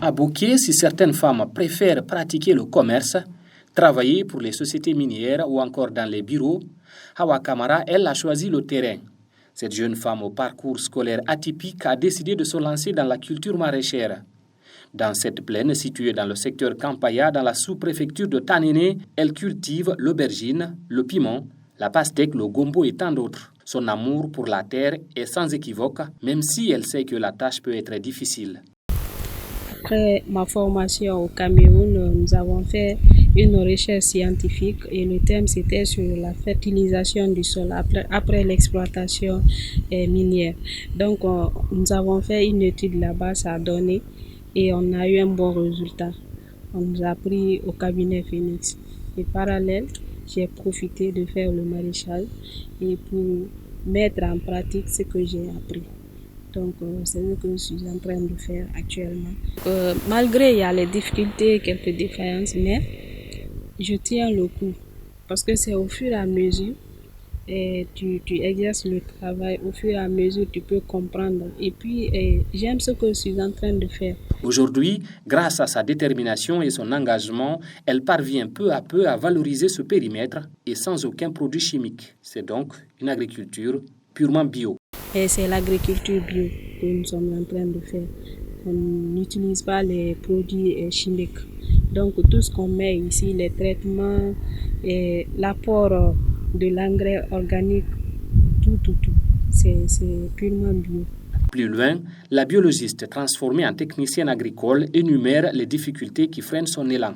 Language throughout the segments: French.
À Boké, si certaines femmes préfèrent pratiquer le commerce, travailler pour les sociétés minières ou encore dans les bureaux, Hawa Kamara, elle, a choisi le terrain. Cette jeune femme au parcours scolaire atypique a décidé de se lancer dans la culture maraîchère. Dans cette plaine située dans le secteur Kampaya, dans la sous-préfecture de Tanene, elle cultive l'aubergine, le piment, la pastèque, le gombo et tant d'autres. Son amour pour la terre est sans équivoque, même si elle sait que la tâche peut être difficile. Après ma formation au Cameroun, nous avons fait une recherche scientifique et le thème c'était sur la fertilisation du sol après l'exploitation minière. Donc nous avons fait une étude là-bas, ça a donné et on a eu un bon résultat. On nous a pris au cabinet Phoenix. Et parallèle, j'ai profité de faire le maraîchage et pour mettre en pratique ce que j'ai appris. Donc, c'est ce que je suis en train de faire actuellement. Malgré il y a les difficultés, quelques défaillances, mais je tiens le coup. Parce que c'est au fur et à mesure, et tu exerces le travail, au fur et à mesure, tu peux comprendre. Et puis, j'aime ce que je suis en train de faire. Aujourd'hui, grâce à sa détermination et son engagement, elle parvient peu à peu à valoriser ce périmètre et sans aucun produit chimique. C'est donc une agriculture purement bio. Et c'est l'agriculture bio que nous sommes en train de faire. On n'utilise pas les produits chimiques. Donc tout ce qu'on met ici, les traitements, et l'apport de l'engrais organique, tout, c'est purement bio. Plus loin, la biologiste transformée en technicienne agricole énumère les difficultés qui freinent son élan.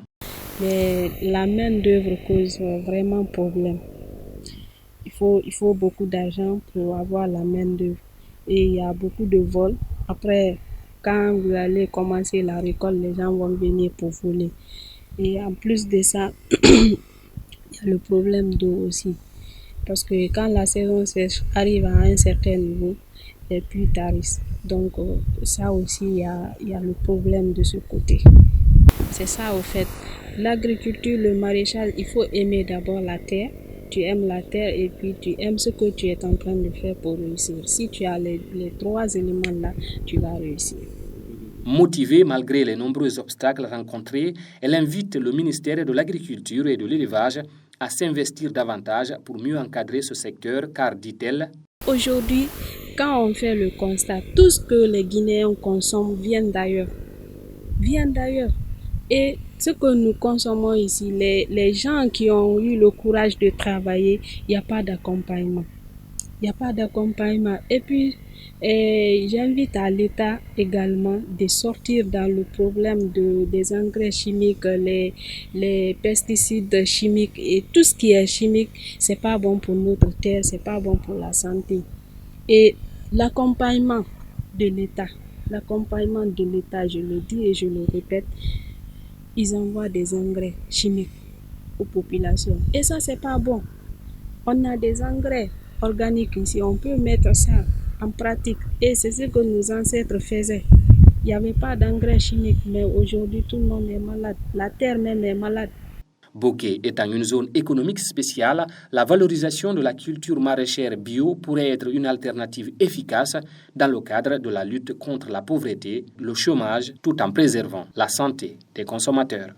Mais la main-d'œuvre cause vraiment problème. Il faut beaucoup d'argent pour avoir la main-d'œuvre. Et il y a beaucoup de vols. Après, quand vous allez commencer la récolte, les gens vont venir pour voler. Et en plus de ça, il y a le problème d'eau aussi. Parce que quand la saison sèche arrive à un certain niveau, les pluies tarissent. Donc ça aussi, il y a le problème de ce côté. C'est ça au fait. L'agriculture, le maraîchage, il faut aimer d'abord la terre. Tu aimes la terre et puis tu aimes ce que tu es en train de faire pour réussir. Si tu as les trois éléments-là, tu vas réussir. Motivée malgré les nombreux obstacles rencontrés, elle invite le ministère de l'Agriculture et de l'Élevage à s'investir davantage pour mieux encadrer ce secteur car, dit-elle, aujourd'hui, quand on fait le constat, tout ce que les Guinéens consomment vient d'ailleurs. Et ce que nous consommons ici, les gens qui ont eu le courage de travailler, il n'y a pas d'accompagnement. Et puis, j'invite à l'État également de sortir dans le problème des engrais chimiques, les pesticides chimiques et tout ce qui est chimique, c'est pas bon pour notre terre, c'est pas bon pour la santé. Et l'accompagnement de l'État, je le dis et je le répète, ils envoient des engrais chimiques aux populations. Et ça, c'est pas bon. On a des engrais organiques ici, on peut mettre ça en pratique. Et c'est ce que nos ancêtres faisaient. Il n'y avait pas d'engrais chimiques, mais aujourd'hui, tout le monde est malade. La terre même est malade. Boké étant une zone économique spéciale, la valorisation de la culture maraîchère bio pourrait être une alternative efficace dans le cadre de la lutte contre la pauvreté, le chômage, tout en préservant la santé des consommateurs.